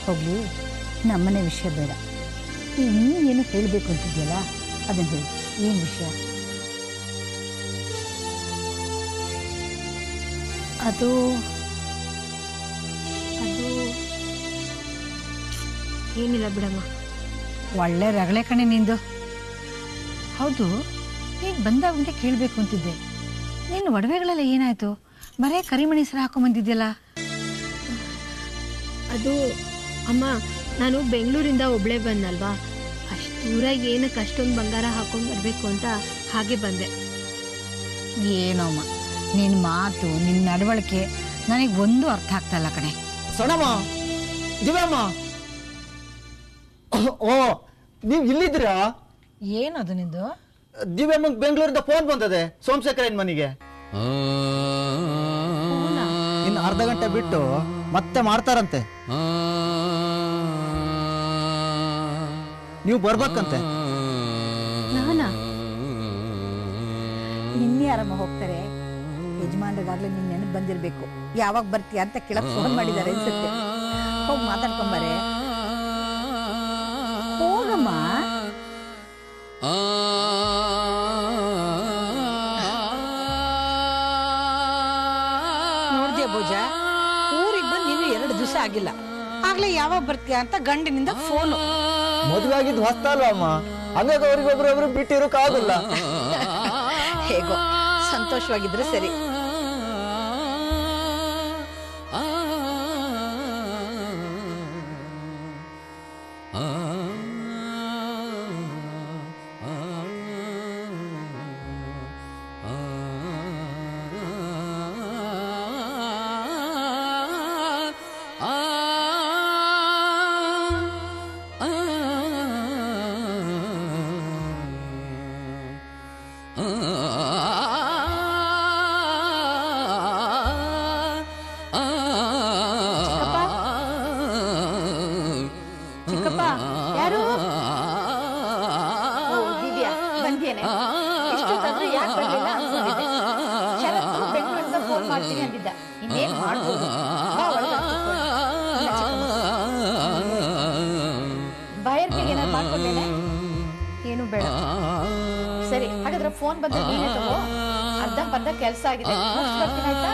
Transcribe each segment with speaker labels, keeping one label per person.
Speaker 1: ಹೋಗಲಿ, ನಮ್ಮನೆ ವಿಷಯ ಬೇಡ. ನೀನೇನು ಹೇಳಬೇಕು ಅಂತಿದ್ಯಲ್ಲ ಅದನ್ನು ಹೇಳಿ. ಏನು ವಿಷಯ?
Speaker 2: ಅದು ಏನಿಲ್ಲ ಬಿಡಮ್ಮ.
Speaker 1: ಒಳ್ಳೆ ರಗಳೆ ಕಣೆ ನಿಂದು. ಹೌದು, ನೀನು ಬಂದಾಗಂತೆ ಕೇಳಬೇಕು ಅಂತಿದ್ದೆ. ನಿನ್ನ ಒಡವೆಗಳೆಲ್ಲ ಏನಾಯ್ತು? ಬರೇ ಕರಿಮಣಿ ಸರ ಹಾಕೊಂಬಂದಿದ್ಯಲ್ಲ.
Speaker 2: ಅದು ಅಮ್ಮ, ನಾನು ಬೆಂಗಳೂರಿಂದ ಒಬ್ಳೆ ಬಂದಲ್ವಾ, ಅಷ್ಟು ದೂರ ಏನಕ್ಕೆ ಅಷ್ಟೊಂದು ಬಂಗಾರ ಹಾಕೊಂಡು ಬರಬೇಕು ಅಂತ ಹಾಗೆ ಬಂದೆ.
Speaker 1: ಏನೋಮ್ಮ, ನಿನ್ನ ಮಾತು, ನಿನ್ನ ನಡವಳಿಕೆ ನನಗೆ ಒಂದು ಅರ್ಥ ಆಗ್ತಾ ಕಣೆ.
Speaker 3: ಸಣಮ್ಮ, ದಿವ್ಯಮ್ಮ, ಓ ನೀವು ಇಲ್ಲಿದ್ದೀರಾ?
Speaker 1: ಏನದು ನಿಂದು?
Speaker 3: ದಿವ್ಯಮ್ಮಂಗೆ ಬೆಂಗಳೂರಿಂದ ಫೋನ್ ಬಂದದೆ ಸೋಮಶೇಖರನ್ ಮನೆಗೆ. ಇನ್ನು ಅರ್ಧ ಗಂಟೆ ಬಿಟ್ಟು ಮತ್ತೆ ಮಾಡ್ತಾರಂತೆ. ನೀವು ಬರ್ಬೇಕಂತೆ.
Speaker 1: ನಿನ್ನೆ ಆರಾಮ ಹೋಗ್ತಾರೆ. ಯಜಮಾನ್ರಿಗಾಗ್ಲೇ ನಿನ್ನ ನೆನಪು ಬಂದಿರಬೇಕು. ಯಾವಾಗ ಬರ್ತೀಯ ಅಂತ ಕೇಳಕ್ ಫೋನ್ ಮಾಡಿದ್ದಾರೆ ಅನ್ಸುತ್ತೆ. ಹೋಗಿ ಮಾತಾಡ್ಕೊಂಬಾರೆ. ಹೋಗಮ್ಮ. ನೋಡ್ದ್ಯಾ ಭೋಜ, ಊರಿಗೆ ಬಂದು ಇನ್ನು 2 ದಿವಸ ಆಗಿಲ್ಲ, ಆಗ್ಲೇ ಯಾವಾಗ ಬರ್ತೀಯ ಅಂತ ಗಂಡಿನಿಂದ ಫೋನು.
Speaker 3: ಮದುವೆ ಆಗಿದ್ದು ಹೊಸ್ತ ಅಲ್ವಾ ಅಮ್ಮ, ಹಂಗಾಗಿ ಅವ್ರಿಗೊಬ್ರೊಬ್ರು ಬಿಟ್ಟಿರೋಕ್ಕಾಗಲ್ಲ.
Speaker 1: ಹೇಗೋ ಸಂತೋಷವಾಗಿದ್ರೆ ಸರಿ.
Speaker 2: ಏನು ಬೇಡ. ಸರಿ, ಹಾಗಾದ್ರೆ ಫೋನ್ ಬಂದ್ರೆ ನೀನೇ ತಗೋ. ಅರ್ಧ ಕೆಲಸ ಆಗಿದೆ, ಬರ್ತೀನಿ ಆಯ್ತಾ?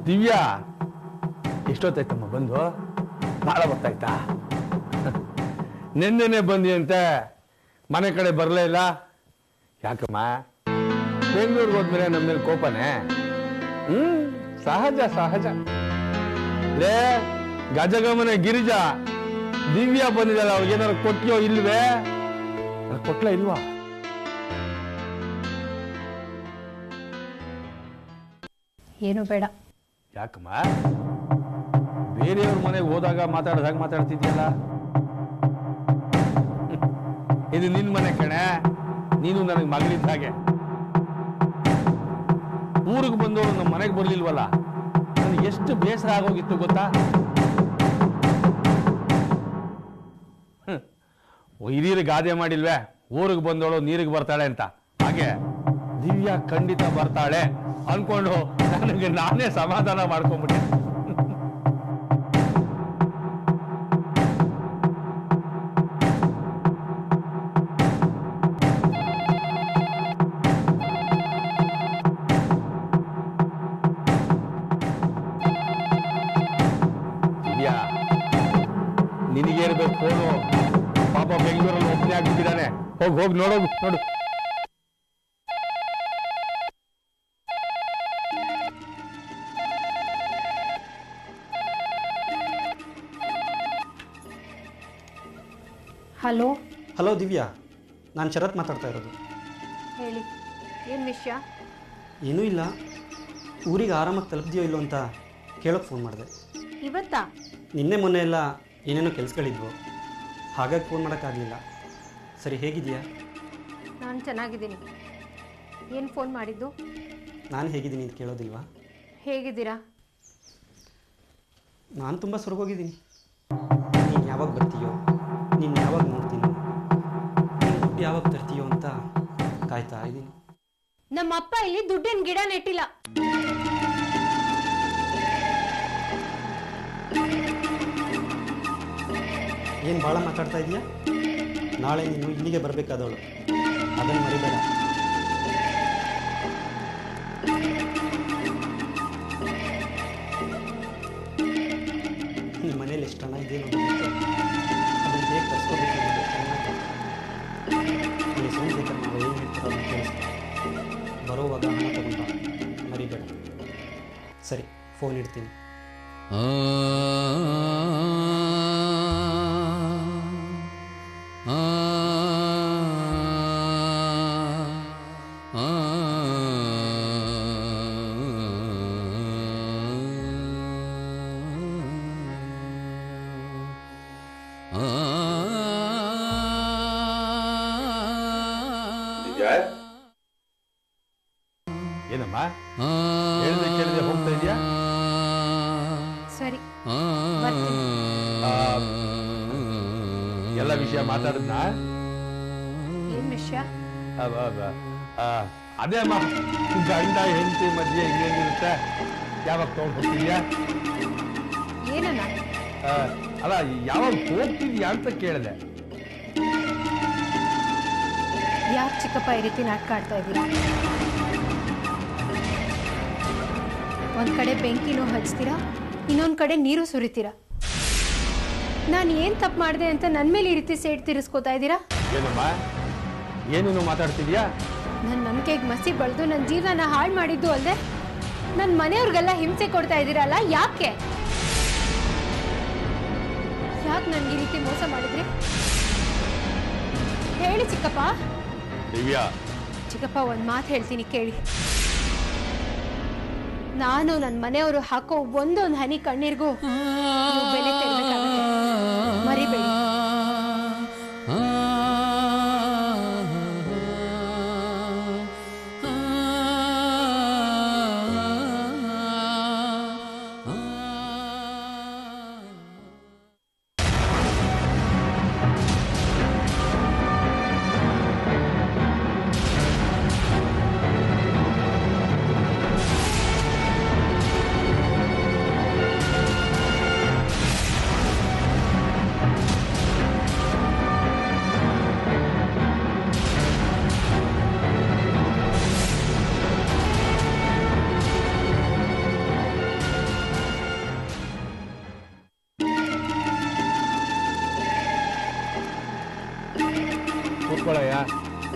Speaker 4: ದಿವ್ಯಾ, ಎಷ್ಟೊತ್ತಾಯ್ತಮ್ಮ ಬಂದು? ಭಾಳ ಗೊತ್ತಾಯ್ತಾ? ನಿನ್ನೆನೆ ಬಂದಿಯಂತೆ, ಮನೆ ಕಡೆ ಬರಲೇ ಇಲ್ಲ. ಯಾಕಮ್ಮ, ಬೆಂಗಳೂರಿಗೆ ಹೋದ್ಮೇಲೆ ನಮ್ಮ ಮೇಲೆ ಕೋಪನೇ? ಸಹಜ ಸಹಜ. ಲೇ ಗಜಗಮನೆ ಗಿರಿಜಾ, ದಿವ್ಯಾ ಬಂದಿದ್ದಲ್ಲ, ಅವ್ರಿಗೇನಾರು ಕೊಟ್ಟಿಯೋ ಇಲ್ವೇ? ಕೊಟ್ಲ ಇಲ್ವಾ?
Speaker 2: ಏನು ಬೇಡ.
Speaker 4: ಯಾಕಮ್ಮ, ಬೇರೆಯವ್ರ ಮನೆಗೆ ಹೋದಾಗ ಮಾತಾಡ್ದಾಗ ಮಾತಾಡ್ತಿದ್ಯಲ್ಲ? ಇದು ನಿನ್ ಮನೆ ಕಣೆ, ನೀನು ನನಗೆ ಮಗಳಿದ್ದ ಹಾಗೆ. ಊರಿಗೆ ಬಂದವರು ನಮ್ಮ ಮನೆಗೆ ಬರ್ಲಿಲ್ವಲ್ಲ, ನನಗೆ ಎಷ್ಟು ಬೇಸರ ಆಗೋಗಿತ್ತು ಗೊತ್ತಾ? ಹಿರಿಯರು ಗಾದೆ ಮಾಡಿಲ್ವೇ, ಊರಿಗೆ ಬಂದವಳು ನೀರಿಗೆ ಬರ್ತಾಳೆ ಅಂತ? ಹಾಗೆ ದಿವ್ಯಾ ಖಂಡಿತ ಬರ್ತಾಳೆ ಅನ್ಕೊಂಡು ನನಗೆ ನಾನೇ ಸಮಾಧಾನ ಮಾಡ್ಕೊಂಡ್ಬಿಟ್ಟೆ. ದಿವ್ಯಾ, ನಿನಗೇರ್ಬೇಕು ಫೋನು? ಪಾಪ ಬೆಂಗಳೂರಲ್ಲಿ ಒಬ್ಬನೇ ಆಗ್ಬಿಟ್ಟಿದ್ದಾನೆ. ಹೋಗಿ ನೋಡು.
Speaker 2: ಹಲೋ.
Speaker 5: ಹಲೋ ದಿವ್ಯಾ, ನಾನು ಶರತ್ ಮಾತಾಡ್ತಾ ಇರೋದು.
Speaker 2: ಹೇಳಿ, ಏನು ವಿಷಯ?
Speaker 5: ಏನೂ ಇಲ್ಲ, ಊರಿಗೆ ಆರಾಮಾಗಿ ತಲುಪ್ದಿಯೋ ಇಲ್ಲೋ ಅಂತ ಕೇಳೋಕ್ಕೆ ಫೋನ್ ಮಾಡಿದೆ.
Speaker 2: ಇವತ್ತಾ?
Speaker 5: ನಿನ್ನೆ ಮೊನ್ನೆ ಎಲ್ಲ ಏನೇನೋ ಕೆಲಸಗಳಿದ್ವು, ಹಾಗಾಗಿ ಫೋನ್ ಮಾಡೋಕ್ಕಾಗಲಿಲ್ಲ. ಸರಿ, ಹೇಗಿದೆಯಾ?
Speaker 2: ನಾನು ಚೆನ್ನಾಗಿದ್ದೀನಿ. ಏನು ಫೋನ್ ಮಾಡಿದ್ದು?
Speaker 5: ನಾನು ಹೇಗಿದ್ದೀನಿ ಅಂತ ಕೇಳೋದಿಲ್ವಾ?
Speaker 2: ಹೇಗಿದ್ದೀರಾ?
Speaker 5: ನಾನು ತುಂಬ ಸೊರಗೋಗಿದ್ದೀನಿ. ನೀನು ಯಾವಾಗ ಬರ್ತೀಯೋ, ನೀನು ಯಾವಾಗ ನೋಡ್ತೀನೋ, ನೀನು ದುಡ್ಡು ಯಾವಾಗ ತರ್ತೀಯೋ ಅಂತ ಕಾಯ್ತಾ ಇದ್ದೀನಿ.
Speaker 2: ನಮ್ಮ ಅಪ್ಪ ಇಲ್ಲಿ ದುಡ್ಡಿನ ಗಿಡ ನೆಟ್ಟಿಲ್ಲ.
Speaker 5: ಏನು ಭಾಳ ಮಾತಾಡ್ತಾ ಇದೆಯಾ? ನಾಳೆ ನೀನು ಇಲ್ಲಿಗೆ ಬರಬೇಕಾದವಳು, ಅದನ್ನು ಮರಿಬೇಡ. ನಿಮ್ಮ ಮನೇಲಿ ಎಷ್ಟು ಹಣ ಇದೆ ಅನ್ನೋದು ಅದನ್ನು ಹೇಗೆ ಕರ್ಸ್ಕೋಬೇಕು ಅನ್ನೋದು ಚೆನ್ನಾಗಿ ಇಲ್ಲಿ ಸೋಮಶೇಖರ್ ನಾವು ಏನು ಹೇಳ್ತಾರೋ ಅದನ್ನು ಕೇಳಿಸ್ಕೊ. ಬರೋವಾಗ ಹಣ ತಗೊಂಡ ಮರಿಬೇಡ. ಸರಿ, ಫೋನ್ ಇಡ್ತೀನಿ.
Speaker 4: ಏನಮ್ಮ ಹೇಳಿದೆ ಕೇಳಿದೆ ಹೋಗ್ತಾ ಇದೆಯಾ?
Speaker 2: ಸರಿ,
Speaker 4: ಎಲ್ಲ ವಿಷಯ ಮಾತಾಡಿದ್ನಾ?
Speaker 2: ಏನ್ ವಿಷಯ?
Speaker 4: ಅದೇ ಅಮ್ಮ, ಗಂಡ ಹೆಂಡತಿ ಮಧ್ಯೆ ಇನ್ನೇನಿರುತ್ತೆ, ಯಾವಾಗ ತಗೊಂಡು ಹೋಗ್ತಿದ್ಯಾ?
Speaker 2: ಏನನ್ನ?
Speaker 4: ಅಲ್ಲ, ಯಾವಾಗ ಹೋಗ್ತಿದ್ಯಾ ಅಂತ ಕೇಳಿದೆ.
Speaker 2: ಯಾಕೆ ಚಿಕ್ಕಪ್ಪ ಈ ರೀತಿ ನಾಟಕ ಆಡ್ತಾ ಇದ್ದೀರಾ? ಒಂದ್ ಕಡೆ ಬೆಂಕಿನೂ ಹಚ್ತೀರಾ, ಇನ್ನೊಂದ್ ಕಡೆ ನೀರು ಸುರಿತೀರಾ. ನಾನು ಏನ್ ತಪ್ಪು ಮಾಡಿದೆ ಅಂತ ನನ್ನ ಮೇಲೆ ಈ ರೀತಿ ಸೇಡ್ ತೀರಿಸ್ಕೋತಾ ಇದ್ದೀರಾ?
Speaker 4: ಏನಮ್ಮ ಏನೇನು ಮಾತಾಡ್ತಿದ್ಯಾ?
Speaker 2: ನನ್ನ ನಂಬಿಕೆಗೆ ಮಸಿ ಬಳ್ದು ನನ್ನ ಜೀವನ ಹಾಳು ಮಾಡಿದ್ದು ಅಲ್ಲದೆ ನನ್ನ ಮನೆಯವ್ರಿಗೆಲ್ಲ ಹಿಂಸೆ ಕೊಡ್ತಾ ಇದ್ದೀರಲ್ಲ, ಯಾಕೆ ನನ್ಗೆ ಈ ರೀತಿ ಮೋಸ ಮಾಡಿದ್ರಿ? ಹೇಳಿ ಚಿಕ್ಕಪ್ಪ.
Speaker 4: ದಿವ್ಯಾ,
Speaker 2: ಚಿಕ್ಕಪ್ಪ ಒಂದ್ ಮಾತು ಹೇಳ್ತೀನಿ ಕೇಳಿ. ನಾನು ನನ್ನ ಮನೆಯವರು ಹಾಕೋ ಒಂದೊಂದು ಹನಿ ಕಣ್ಣೀರ್ಗೂ ನೀವು ಬೆಲೆ ತೆರಬೇಕಾಗುತ್ತೆ, ಮರಿಬೇಡಿ.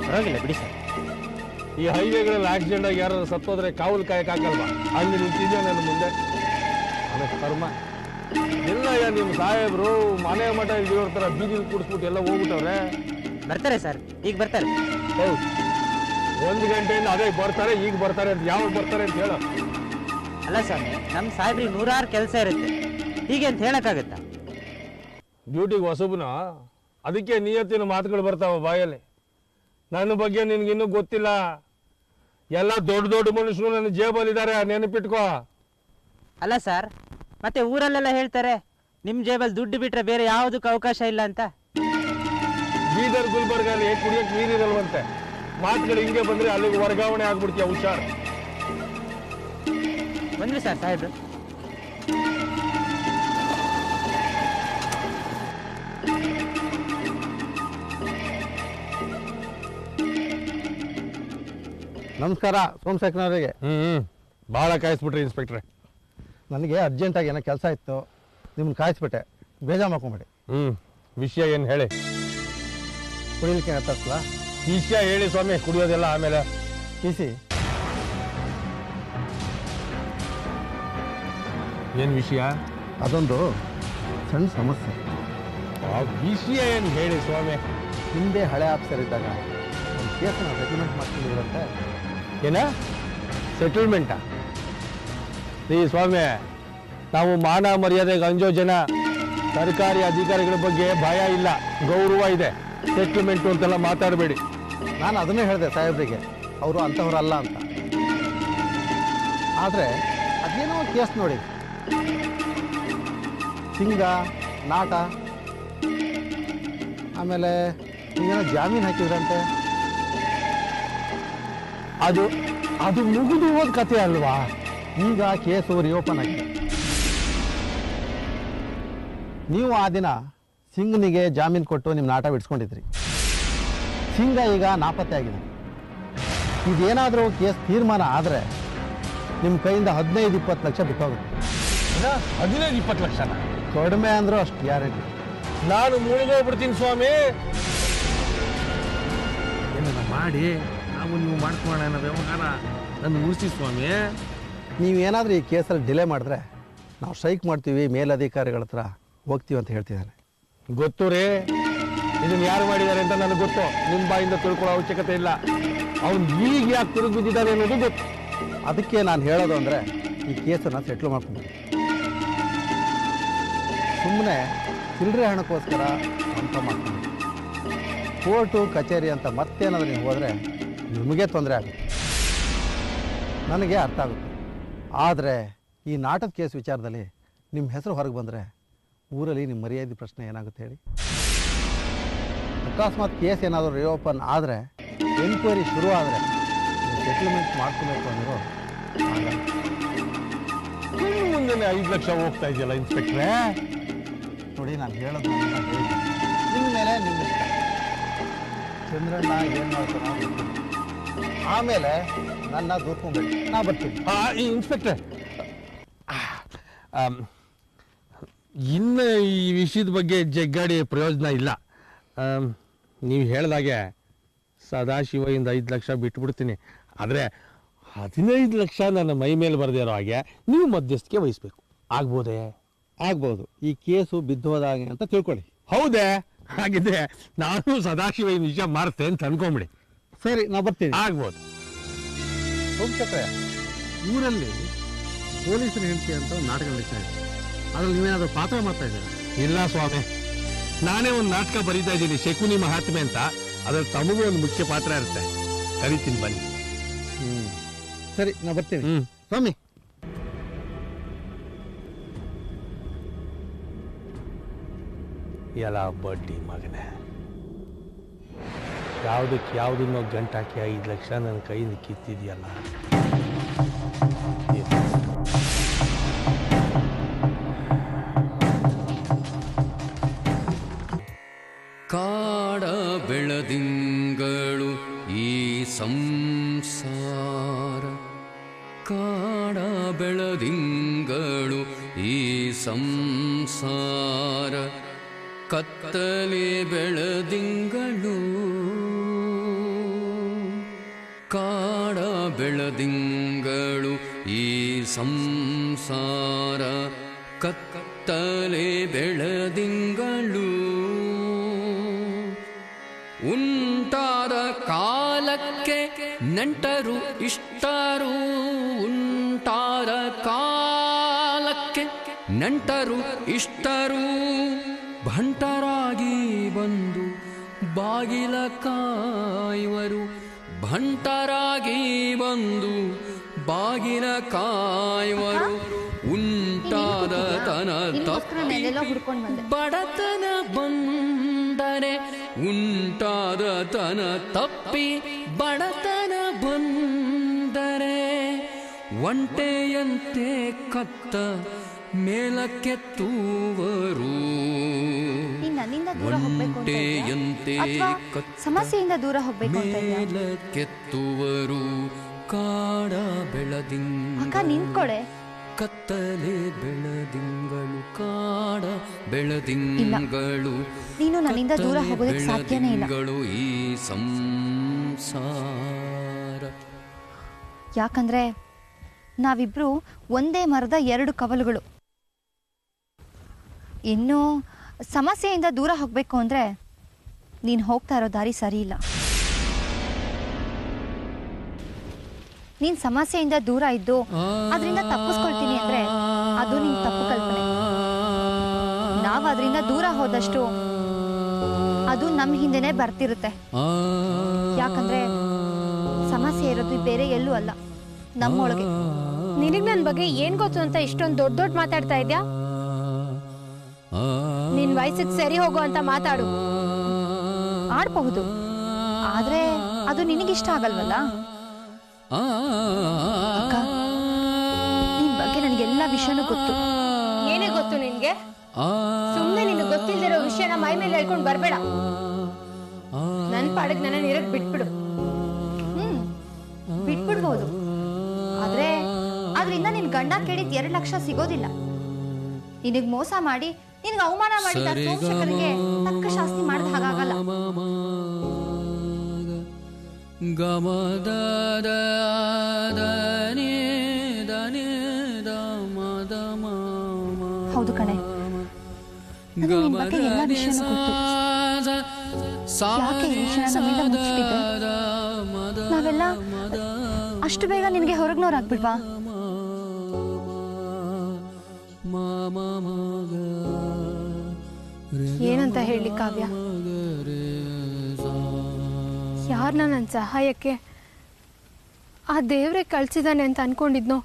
Speaker 3: ಪರವಾಗಿಲ್ಲ ಬಿಡಿ ಸರ್.
Speaker 4: ಈ ಹೈವೇಗಳಲ್ಲಿ ಆಕ್ಸಿಡೆಂಟ್ ಆಗಿ ಯಾರು ಸತ್ತೋದ್ರೆ ಕಾವಲು ಕಾಯಕ್ಕಾಗಲ್ವಾ? ಅಲ್ಲಿ ನಿಂತಿದ್ಯೋ ನನ್ನ ಮುಂದೆ, ಅದಕ್ಕೆ ಕರ್ಮ. ಇಲ್ಲ ನಿಮ್ಮ ಸಾಹೇಬ್ರು ಮನೆ ಮಠ ಇವ್ರ ಥರ ಬೀದಿಲಿ ಕೂಡಿಸ್ಬಿಟ್ಟು ಎಲ್ಲ ಹೋಗ್ಬಿಟ್ಟವ್ರೆ.
Speaker 3: ಬರ್ತಾರೆ ಸರ್, ಈಗ ಬರ್ತಾರೆ.
Speaker 4: ಹೌದು, 1 ಗಂಟೆಯಿಂದ ಅದೇ ಬರ್ತಾರೆ, ಈಗ ಬರ್ತಾರೆ ಅಂತ. ಯಾವಾಗ ಬರ್ತಾರೆ ಅಂತ ಹೇಳೋ?
Speaker 3: ಅಲ್ಲ ಸ್ವಾಮಿ, ನಮ್ಮ ಸಾಹೇಬ್ರಿಗೆ 100 ಕೆಲಸ ಇರುತ್ತೆ, ಹೀಗೆ ಅಂತ ಹೇಳಕ್ಕಾಗತ್ತಾ?
Speaker 4: ಡ್ಯೂಟಿಗೆ ಹೊಸಬನ, ಅದಕ್ಕೆ ನಿಯತ್ತಿನ ಮಾತುಗಳು ಬರ್ತಾವ ಬಾಯಲ್ಲಿ. ನನ್ನ ಬಗ್ಗೆ ನಿನ್ಗಿನ್ನೂ ಗೊತ್ತಿಲ್ಲ. ಎಲ್ಲ ದೊಡ್ಡ ದೊಡ್ಡ ಮನುಷ್ಯರು ನನ್ನ ಜೇಬಲ್ಲಿದ್ದಾರೆ, ನೆನಪಿಟ್ಕೋ.
Speaker 3: ಅಲ್ಲ ಸರ್, ಮತ್ತೆ ಊರಲ್ಲೆಲ್ಲ ಹೇಳ್ತಾರೆ ನಿಮ್ಮ ಜೇಬಲ್ಲಿ ದುಡ್ಡು ಬಿಟ್ರೆ ಬೇರೆ ಯಾವುದಕ್ಕೂ ಅವಕಾಶ ಇಲ್ಲ ಅಂತ.
Speaker 4: ಬೀದರ್ ಗುಲ್ಬರ್ಗಲ್ಲಿ ಕುಡಿಯಕ್ಕೆ ನೀರಿರಲ್ವಂತೆ. ಮಾತುಗಳು ಹಿಂಗೆ ಬಂದ್ರೆ ಅಲ್ಲಿಗೆ ವರ್ಗಾವಣೆ ಆಗ್ಬಿಡ್ತೀಯ, ಹುಷಾರ್.
Speaker 3: ಬಂದ್ರಿ ಸರ್ ಸಾಹೇಬ್ರು?
Speaker 6: ನಮಸ್ಕಾರ ಸೋಮಶೇಖರವರಿಗೆ.
Speaker 4: ಭಾಳ ಕಾಯಿಸ್ಬಿಟ್ರಿ ಇನ್ಸ್ಪೆಕ್ಟ್ರೆ.
Speaker 6: ನನಗೆ ಅರ್ಜೆಂಟಾಗಿ ಏನೋ ಕೆಲಸ ಇತ್ತು, ನಿಮ್ಮನ್ನು ಕಾಯಿಸ್ಬಿಟ್ಟೆ, ಬೇಜಾರು ಮಾಡ್ಕೊಂಬೇಡಿ.
Speaker 4: ವಿಷಯ ಏನು ಹೇಳಿ?
Speaker 6: ಕುಡಿಲಿಕ್ಕೆ ತರ್ಸಲ?
Speaker 4: ವಿಷಯ ಹೇಳಿ ಸ್ವಾಮಿ, ಕುಡಿಯೋದೆಲ್ಲ ಆಮೇಲೆ.
Speaker 6: ಟಿಸಿ
Speaker 4: ಏನು ವಿಷಯ?
Speaker 6: ಅದೊಂದು ಸಣ್ಣ ಸಮಸ್ಯೆ.
Speaker 4: ಆ ವಿಷಯ ಏನು ಹೇಳಿ ಸ್ವಾಮಿ?
Speaker 6: ಹಿಂದೆ ಹಳೆ ಆಫೀಸರ್ ಇದ್ದಾಗ ಒಂದು ಕೇಸನ್ನು ಸೆಟಲ್ಮೆಂಟ್ ಮಾಡ್ಕೊಂಡಿದ್ರಂತೆ.
Speaker 4: ಏನ ಸೆಟಲ್ಮೆಂಟಾ? ಈ ಸ್ವಾಮಿ, ನಾವು ಮಾನ ಮರ್ಯಾದೆಗೆ ಅಂಜೋ ಜನ. ಸರ್ಕಾರಿ ಅಧಿಕಾರಿಗಳ ಬಗ್ಗೆ ಭಯ ಇಲ್ಲ, ಗೌರವ ಇದೆ. ಸೆಟ್ಲ್ಮೆಂಟು ಅಂತೆಲ್ಲ ಮಾತಾಡಬೇಡಿ.
Speaker 6: ನಾನು ಅದನ್ನೇ ಹೇಳಿದೆ ಸಾಹೇಬ್ರಿಗೆ, ಅವರು ಅಂಥವ್ರಲ್ಲ ಅಂತ. ಆದರೆ ಅದೇನೋ ಕೇಸ್ ನೋಡಿ, ಸಿಂಗ ನಾಟ, ಆಮೇಲೆ ನೀವೇನೋ ಜಾಮೀನು ಹಾಕಿದ್ರಂತೆ.
Speaker 4: ಅದು ಮುಗಿದು ಹೋದ ಕಥೆ ಅಲ್ವಾ?
Speaker 6: ಈಗ ಕೇಸು ರಿಓಪನ್ ಆಗಿದೆ. ನೀವು ಆ ದಿನ ಸಿಂಗ್ನಿಗೆ ಜಾಮೀನು ಕೊಟ್ಟು ನಿಮ್ಮ ನಾಟ ಬಿಡಿಸ್ಕೊಂಡಿದ್ರಿ. ಸಿಂಗ ಈಗ ನಾಪತ್ತೆ ಆಗಿದೆ. ಇದೇನಾದರೂ ಕೇಸ್ ತೀರ್ಮಾನ ಆದರೆ ನಿಮ್ಮ ಕೈಯಿಂದ 15-20 ಲಕ್ಷ ಬಿಟ್ಟೋಗುತ್ತೆ.
Speaker 4: 15-20 ಲಕ್ಷನ?
Speaker 6: ಕಡಿಮೆ ಅಂದರೂ ಅಷ್ಟು ಗ್ಯಾರಂಟಿ.
Speaker 4: ನಾನು ಮುಳುಗೋಗ್ಬಿಡ್ತೀನಿ ಸ್ವಾಮಿ. ಏನಾರ ಮಾಡಿ ನಾವು ನೀವು ಮಾಡ್ಕೊಳ್ಳೋಣ ಅನ್ನೋ ವ್ಯವಹಾರ ನನ್ನ ಉಳಿಸಿ ಸ್ವಾಮಿ.
Speaker 6: ನೀವೇನಾದರೂ ಈ ಕೇಸಲ್ಲಿ ಡಿಲೇ ಮಾಡಿದ್ರೆ ನಾವು ಸ್ಟ್ರೈಕ್ ಮಾಡ್ತೀವಿ, ಮೇಲಧಿಕಾರಿಗಳ ಹತ್ರ ಹೋಗ್ತೀವಿ ಅಂತ ಹೇಳ್ತಿದ್ದಾನೆ.
Speaker 4: ಗೊತ್ತು ರೀ, ಇದನ್ನು ಯಾರು ಮಾಡಿದ್ದಾರೆ ಅಂತ ನನಗೆ ಗೊತ್ತು. ನಿಮ್ಮ ಬಾಯಿಂದ ತಿಳ್ಕೊಳ್ಳೋ ಅವಶ್ಯಕತೆ ಇಲ್ಲ. ಅವ್ನು ಈಗ ಯಾಕೆ ತಿರುಗಿ ಬಿದ್ದಿದ್ದಾನೆ ಅನ್ನೋದು ಗೊತ್ತು.
Speaker 6: ಅದಕ್ಕೆ ನಾನು ಹೇಳೋದು ಅಂದರೆ ಈ ಕೇಸನ್ನು ಸೆಟ್ಲ್ ಮಾಡ್ಕೊಂಡ್ಬಿಡಿ. ಸುಮ್ಮನೆ ಚಿಲ್ಲರೆ ಹಣಕ್ಕೋಸ್ಕರ ಅಂತ ಮಾಡ್ಕೊಂಡು ಕೋರ್ಟು ಕಚೇರಿ ಅಂತ ಮತ್ತೇನಾದರೂ ನೀವು ಹೋದರೆ ನಿಮಗೆ ತೊಂದರೆ ಆಗುತ್ತೆ. ನನಗೆ ಅರ್ಥ ಆಗುತ್ತೆ. ಆದರೆ ಈ ನಾಟದ ಕೇಸ್ ವಿಚಾರದಲ್ಲಿ ನಿಮ್ಮ ಹೆಸರು ಹೊರಗೆ ಬಂದರೆ ಊರಲ್ಲಿ ನಿಮ್ಮ ಮರ್ಯಾದೆ ಪ್ರಶ್ನೆ ಏನಾಗುತ್ತೆ ಹೇಳಿ? ಅಕಸ್ಮಾತ್ ಕೇಸ್ ಏನಾದರೂ ರಿಓಪನ್ ಆದರೆ, ಎನ್ಕ್ವೈರಿ ಶುರು ಆದರೆ ಸೆಟ್ಲ್ಮೆಂಟ್ ಮಾಡ್ಕೋಬೇಕು ಅಂದರು
Speaker 4: ಮುಂದೆ 5 ಲಕ್ಷ ಹೋಗ್ತಾ ಇದೆಯಲ್ಲ ಇನ್ಸ್ಪೆಕ್ಟ್ರೇ.
Speaker 6: ನೋಡಿ, ನಾನು ಹೇಳೋದು ಹೇಳಿ, ನಿಮ್ಮ ಮೇಲೆ ನಿಮ್ಮ ಇಷ್ಟ. ಚಂದ್ರಣ್ಣ ಏನು ಮಾಡ್ತಾನೋ ಗೊತ್ತಿಲ್ಲ. ಆಮೇಲೆ ನನ್ನ ದೂರ್ಕೊಂಡ್ಬಿಟ್ಟು ನಾ ಬರ್ತೀನಿ.
Speaker 4: ಈ ಇನ್ಸ್ಪೆಕ್ಟ್ರೆ, ಇನ್ನು ಈ ವಿಷಯದ ಬಗ್ಗೆ ಜಗ್ಗಾಡಿ ಪ್ರಯೋಜನ ಇಲ್ಲ. ನೀವು ಹೇಳ್ದಾಗೆ ಸದಾಶಿವಯಿಂದ 5 ಲಕ್ಷ ಬಿಟ್ಬಿಡ್ತೀನಿ. ಆದರೆ 15 ಲಕ್ಷ ನನ್ನ ಮೈ ಮೇಲೆ ಬರೆದಿರೋ ಹಾಗೆ ನೀವು ಮಧ್ಯಸ್ಥಿಕೆ ವಹಿಸ್ಬೇಕು. ಆಗ್ಬೋದೇ?
Speaker 6: ಆಗ್ಬೋದು. ಈ ಕೇಸು ಬಿದ್ದೋದಾಗೆ ಅಂತ ತಿಳ್ಕೊಳ್ಳಿ.
Speaker 4: ಹೌದೇ? ಹಾಗಿದ್ರೆ ನಾನು ಸದಾಶಿವ ಈ ವಿಷಯ ಮಾರ್ತೆ ಅಂತ ಅನ್ಕೊಂಬಿಡಿ.
Speaker 6: ಸರಿ, ನಾ ಬರ್ತೀನಿ.
Speaker 4: ಆಗ್ಬೋದು.
Speaker 6: ಸೋಮಶೇಖರ, ಊರಲ್ಲಿ ಪೊಲೀಸರು ಹೇಳ್ತಿ ಅಂತ ಒಂದು ನಾಟಕ ನಡೀತಾ ಇದೆ. ಅದ್ರಲ್ಲಿ ನೀವೇನಾದರೂ ಪಾತ್ರ ಮಾಡ್ತಾ ಇದ್ದೀರಾ?
Speaker 4: ಇಲ್ಲ ಸ್ವಾಮಿ, ನಾನೇ ಒಂದು ನಾಟಕ ಬರೀತಾ ಇದ್ದೀನಿ, ಶಕುನಿ ಮಹಾತ್ಮೆ ಅಂತ. ಅದ್ರಲ್ಲಿ ತಮಗೂ ಒಂದು ಮುಖ್ಯ ಪಾತ್ರ ಇರುತ್ತೆ. ಕರಿತೀನಿ, ಬನ್ನಿ.
Speaker 6: ಸರಿ, ನಾ ಬರ್ತೀನಿ. ಸ್ವಾಮಿ,
Speaker 4: ಎಲ್ಲ ಬಡ್ಡಿ ಮಗನೇ, ಯಾವುದಕ್ಕೆ ಯಾವುದನ್ನೋ ಗಂಟಾಕಿ 5 ಲಕ್ಷ ನನ್ನ ಕೈಯಿಂದ ಕಿತ್ತಿದೆಯಲ್ಲ.
Speaker 7: ಕಾಡ ಬೆಳದಿಂಗಳು ಈ ಸಂಸಾರ, ಕಾಡ ಬೆಳದಿಂಗಳು ಈ ಸಂಸಾರ, ಕತ್ತಲೆ ಬೆಳದಿಂಗಳು, ಕಾಡ ಬೆಳದಿಂಗಳು ಈ ಸಂಸಾರ, ಕತ್ತಲೆ ಬೆಳದಿಂಗಳು, ಉಂಟಾದ ಕಾಲಕ್ಕೆ ನೆಂಟರು ಇಷ್ಟರು, ಉಂಟಾದ ಕಾಲಕ್ಕೆ ನೆಂಟರು ಇಷ್ಟರು, ಭಂಟರಾಗಿ ಬಂದು ಬಾಗಿಲ ಕಾಯುವರು, ಭಂಟರಾಗಿ ಬಂದು ಬಾಗಿಲ ಕಾಯುವರು, ಉಂಟಾದ ತನ ತಪ್ಪಿ ಬಡತನ ಬಂದರೆ, ಉಂಟಾದ ತನ ತಪ್ಪಿ ಬಡತನ ಬಂದರೆ, ಒಂಟೆಯಂತೆ ಕತ್ತ ಮೇಲಕ್ಕೆತ್ತುವರು, ಒಂಟೆಯಂತೆ
Speaker 8: ಸಮಸ್ಯೆಯಿಂದ ದೂರ ಹೋಗ್ಬೇಕು
Speaker 7: ಮೇಲಕ್ಕೆತ್ತುವರು, ಕಾಡ ಬೆಳದಿಂಗ
Speaker 8: ನಿಂತ್ಕೊಳೆ,
Speaker 7: ಕತ್ತಲೆ ಬೆಳದಿಂಗಳು, ಕಾಡ ಬೆಳದಿಂಗಳು,
Speaker 8: ನೀನು ನನ್ನಿಂದ ದೂರ ಹೋಗೋದಕ್ಕೆ ಸಾಧ್ಯನೇ ಇಲ್ಲ.
Speaker 7: ಈ ಸಂಸಾರ,
Speaker 8: ಯಾಕಂದ್ರೆ ನಾವಿಬ್ರು ಒಂದೇ ಮರದ 2 ಕವಲುಗಳು. ಇನ್ನು ಸಮಸ್ಯೆಯಿಂದ ದೂರ ಹೋಗ್ಬೇಕು ಅಂದ್ರೆ ನೀನು ಹೋಗ್ತಾ ಇರೋ ದಾರಿ ಸರಿ ಇಲ್ಲ. ನೀನ್ ಸಮಸ್ಯೆಯಿಂದ ದೂರ ಇದ್ದು ಅದರಿಂದ ತಪ್ಪಿಸ್ಕೊಳ್ತೀನಿ ಅಂದ್ರೆ ಅದು ನಿನ್ ತಪ್ಪು ಕಲ್ಪನೆ. ನಾವು ಅದರಿಂದ ದೂರ ಹೋದಷ್ಟು ಅದು ನಮ್ಮ ಹಿಂದೆನೆ ಬರ್ತಿರುತ್ತೆ. ಯಾಕಂದ್ರೆ ಸಮಸ್ಯೆ ಇರೋದು ಬೇರೆ ಎಲ್ಲೂ ಅಲ್ಲ, ನಮ್ಮೊಳಗೆ.
Speaker 2: ನಿನಗ್ ನನ್ ಬಗ್ಗೆ ಏನ್ ಗೊತ್ತು ಅಂತ ಇಷ್ಟೊಂದು ದೊಡ್ಡ ದೊಡ್ಡ ಮಾತಾಡ್ತಾ ಇದ್ಯಾ? ನಿನ್ ವಯಸ್ಸಿಗೆ ಸರಿ ಹೋಗೋ ಅಂತ ಮಾತಾಡು.
Speaker 8: ಆಡ್ಬಹುದು, ಆದ್ರೆ ಅದು ನಿನಗಿಷ್ಟ ಆಗಲ್ವಲ್ಲ. ಅಕ್ಕ, ನಿನ್ ಬಗ್ಗೆ ನನಗೆಲ್ಲ ವಿಷಯನೂ ಗೊತ್ತು.
Speaker 2: ಏನೇ ಗೊತ್ತು ನಿನ್ಗೆ? ಸುಮ್ನೆ ನಿನ್ ಗೊತ್ತಿಲ್ದಿರೋ ವಿಷಯನ ಮೈ ಮೇಲೆ ಹೇಳ್ಕೊಂಡ್ ಬರ್ಬೇಡ. ನನ್ ಪಾಡಕ್ ನನ್ನ ಇರಕ್ ಬಿಟ್ಬಿಡು.
Speaker 8: ಬಿಟ್ಬಿಡ್ಬೋದು, ಆದ್ರೆ ಅದರಿಂದ ನಿನ್ ಗಂಡ ಕೇಳಿದ್ 2 ಲಕ್ಷ ಸಿಗೋದಿಲ್ಲ. ನಿನಗ್ ಮೋಸ ಮಾಡಿ ನಿನಗೆ ಅವಮಾನ ಮಾಡಿದ ಸೋಮಶೇಖರ್ಗೆ ತಕ್ಕ ಶಾಸ್ತಿ ಮಾಡಿದ ಹಾಗಾಗಲ್ಲ. ಹೌದು ಕಣೆ, ನನಗೆ ನಿನ್ ಬಗ್ಗೆ ಎಲ್ಲ ವಿಷಯನೂ ಗೊತ್ತು. ಯಾಕೆ ಈ ವಿಷಯ ನಮ್ಮಿಂದ ಮುಚ್ಚಿಟ್ಟಿದ್ದೆ? ನಾವೆಲ್ಲ ಅಷ್ಟು ಬೇಗ ನಿನಗೆ ಹೊರಗ್ನೋರಾಗ್ಬಿಡ್ವಾ?
Speaker 2: ಏನಂತ ಹೇಳಿ ಕಾವ್ಯ? ಯಾರನ್ನ ನನ್ನ ಸಹಾಯಕ್ಕೆ ಆ ದೇವ್ರೆ ಕಳ್ಸಿದಾನೆ ಅಂತ ಅನ್ಕೊಂಡಿದ್ನೋ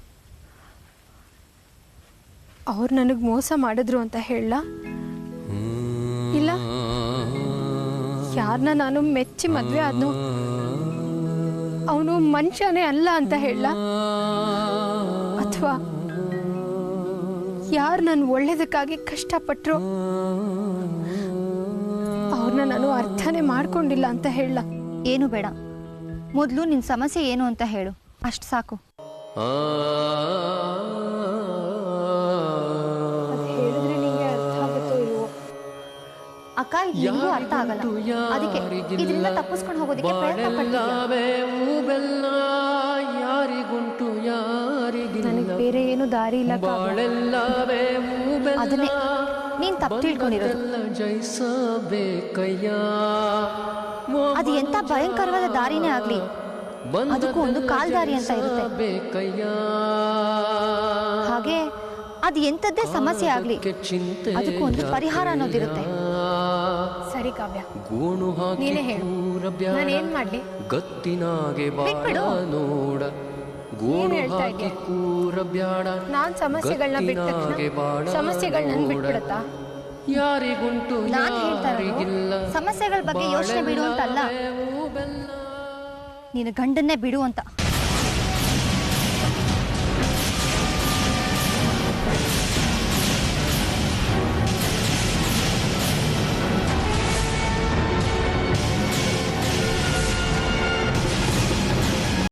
Speaker 2: ಅವ್ರು ನನಗ್ ಮೋಸ ಮಾಡಿದ್ರು ಅಂತ ಹೇಳ? ಇಲ್ಲ, ಯಾರನ್ನ ನಾನು ಮೆಚ್ಚಿ ಮದ್ವೆ ಆದ್ನೋ ಅವನು ಮನುಷ್ಯನೇ ಅಲ್ಲ ಅಂತ ಹೇಳ? ಅಥವಾ ಯಾರು ನಾನು ಒಳ್ಳೇದಕ್ಕಾಗಿ ಕಷ್ಟಪಟ್ರು ಅವ್ರನ್ನ ನಾನು ಅರ್ಥನೇ ಮಾಡ್ಕೊಂಡಿಲ್ಲ ಅಂತ ಹೇಳ?
Speaker 8: ಏನು ಬೇಡ, ಮೊದಲು ನಿನ್ ಸಮಸ್ಯೆ ಏನು ಅಂತ ಹೇಳು, ಅಷ್ಟು ಸಾಕು.
Speaker 2: ಹೇಳಿದ್ರೆ ನಿಂಗೆ ಅರ್ಥ ಆಗುತ್ತೋ ಇಲ್ವೋ?
Speaker 8: ಅಕ್ಕ, ಇದು ನಿನಗೂ ಅರ್ಥ ಆಗಲ್ಲ, ಅದಕ್ಕೆ ಇದರಿಂದ ತಪ್ಪಿಸ್ಕೊಂಡು ಹೋಗೋದಕ್ಕೆ ಪ್ರಯತ್ನ ಪಡ್ತಿದ್ಯಾ?
Speaker 2: ನನಗೆ ಬೇರೆ ಏನು ದಾರಿ ಇಲ್ಲ.
Speaker 8: ಅದನ್ನೇ ನೀನ್ ತಪ್ಪು ತಿಳ್ಕೊಂಡಿರೋದು. ಅದು ಎಂತ ಭಯಂಕರವಾದ ದಾರಿನೇ ಆಗ್ಲಿ, ಅದಕ್ಕೂ ಒಂದು ಕಾಲ್ದಾರಿ ಅಂತ ಇರುತ್ತೆ. ಹಾಗೆ ಅದು ಎಂತದ್ದೇ ಸಮಸ್ಯೆ ಆಗ್ಲಿ, ಅದಕ್ಕೂ ಒಂದು ಪರಿಹಾರ ಅನ್ನೋದಿರುತ್ತೆ.
Speaker 2: ಸರಿ ಕಾವ್ಯ, ನೀನೇ ಹೇಳು, ನಾನೇನ್ ಮಾಡ್ಲಿ?
Speaker 8: ಬಿಟ್ಬಿಡು.
Speaker 2: ಏನ್ ಹೇಳ್ತಾ ಇದ್ಯಾ? ನಾನ್ ಸಮಸ್ಯೆಗಳನ್ನ ಬಿಟ್ಟ ತಕ್ಷಣ ಸಮಸ್ಯೆಗಳು ನನ್ ಬಿಟ್ಬಿಡತ್ತಾ?
Speaker 8: ನಾನ್ ಹೇಳ್ತಾ ಇರೋದು ಸಮಸ್ಯೆಗಳ ಬಗ್ಗೆ ಯೋಚನೆ ಬಿಡು ಅಂತಲ್ಲ, ನೀನು ಗಂಡನ್ನೇ ಬಿಡು ಅಂತ.